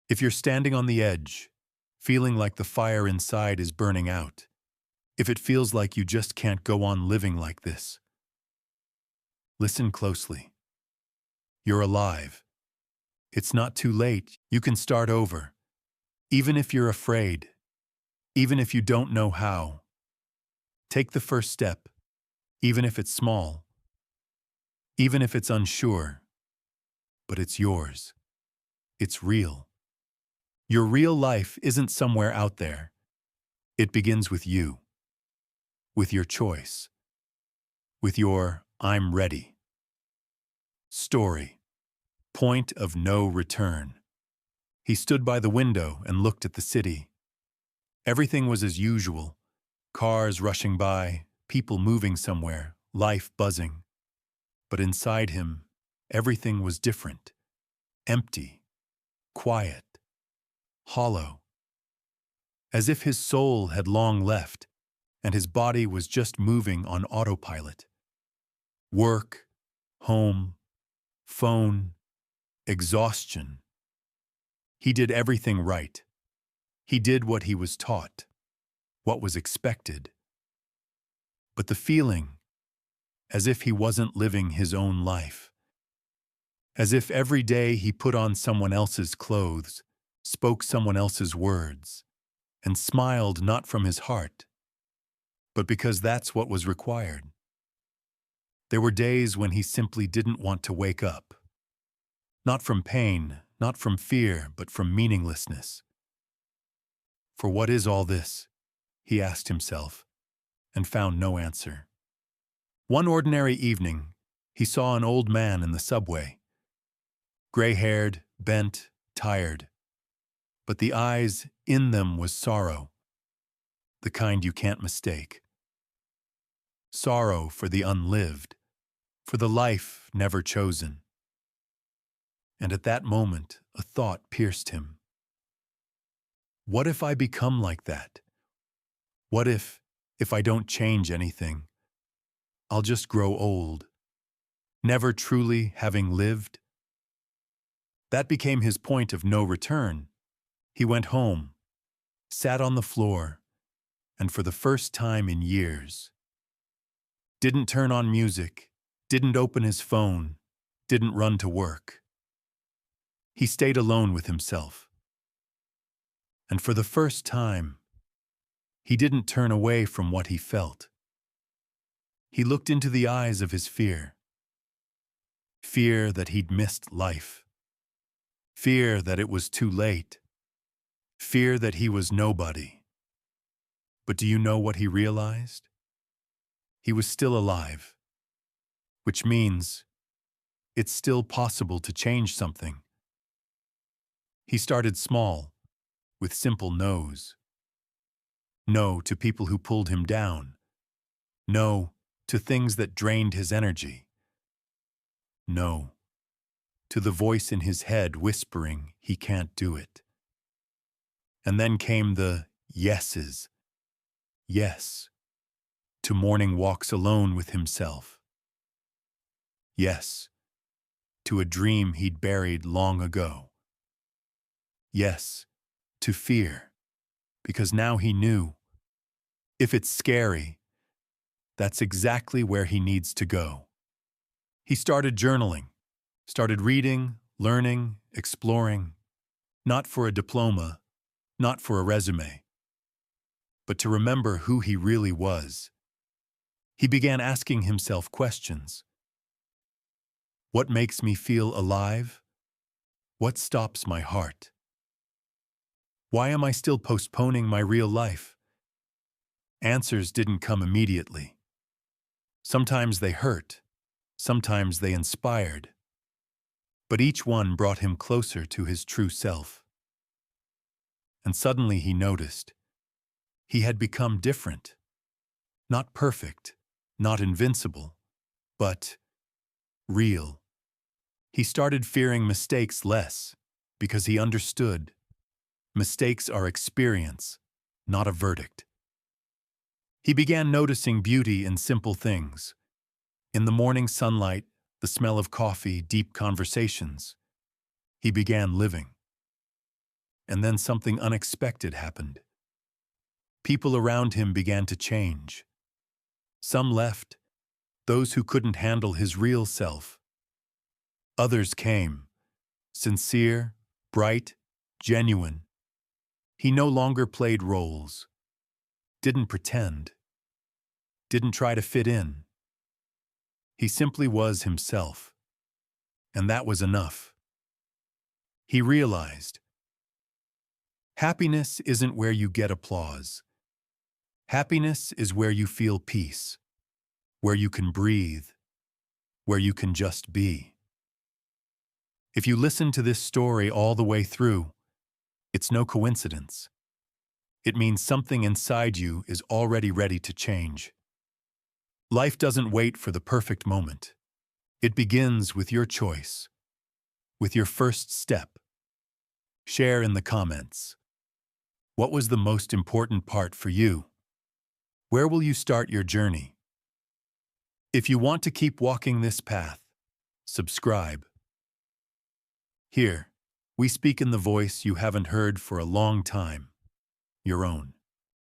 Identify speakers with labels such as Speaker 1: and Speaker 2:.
Speaker 1: If you're standing on the edge, feeling like the fire inside is burning out, if it feels like you just can't go on living like this, listen closely. You're alive. It's not too late. You can start over. Even if you're afraid, even if you don't know how, take the first step, even if it's small, even if it's unsure, but it's yours. It's real. Your real life isn't somewhere out there. It begins with you, with your choice, with your "I'm ready" story. Point of no return. He stood by the window and looked at the city. Everything was as usual. Cars rushing by, people moving somewhere, life buzzing. But inside him, everything was different. Empty, quiet, hollow. As if his soul had long left, and his body was just moving on autopilot. Work, home, phone, exhaustion. He did everything right. He did what he was taught, what was expected. But the feeling, as if he wasn't living his own life. As if every day he put on someone else's clothes, spoke someone else's words, and smiled not from his heart, but because that's what was required. There were days when he simply didn't want to wake up. Not from pain, not from fear, but from meaninglessness. For what is all this? He asked himself, and found no answer. One ordinary evening, he saw an old man in the subway. Gray-haired, bent, tired. But the eyes, in them was sorrow, the kind you can't mistake. Sorrow for the unlived, for the life never chosen. And at that moment, a thought pierced him. What if I become like that? What if I don't change anything, I'll just grow old, never truly having lived? That became his point of no return. He went home, sat on the floor, and for the first time in years, didn't turn on music, didn't open his phone, didn't run to work. He stayed alone with himself. And for the first time, he didn't turn away from what he felt. He looked into the eyes of his fear. Fear that he'd missed life. Fear that it was too late. Fear that he was nobody. But do you know what he realized? He was still alive, which means it's still possible to change something. He started small, with simple no's. No to people who pulled him down. No to things that drained his energy. No to the voice in his head whispering he can't do it. And then came the yeses. Yes to morning walks alone with himself. Yes to a dream he'd buried long ago. Yes to fear, because now he knew, if it's scary, that's exactly where he needs to go. He started journaling, started reading, learning, exploring, not for a diploma, not for a resume, but to remember who he really was. He began asking himself questions. What makes me feel alive? What stops my heart? Why am I still postponing my real life? Answers didn't come immediately. Sometimes they hurt, sometimes they inspired, but each one brought him closer to his true self. And suddenly he noticed he had become different. Not perfect, not invincible, but real. He started fearing mistakes less because he understood mistakes are experience, not a verdict. He began noticing beauty in simple things. In the morning sunlight, the smell of coffee, deep conversations. He began living. And then something unexpected happened. People around him began to change. Some left, those who couldn't handle his real self. Others came, sincere, bright, genuine. He no longer played roles, didn't pretend, didn't try to fit in. He simply was himself, and that was enough. He realized, happiness isn't where you get applause. Happiness is where you feel peace, where you can breathe, where you can just be. If you listen to this story all the way through, it's no coincidence. It means something inside you is already ready to change. Life doesn't wait for the perfect moment. It begins with your choice, with your first step. Share in the comments. What was the most important part for you? Where will you start your journey? If you want to keep walking this path, subscribe. Here, we speak in the voice you haven't heard for a long time, your own.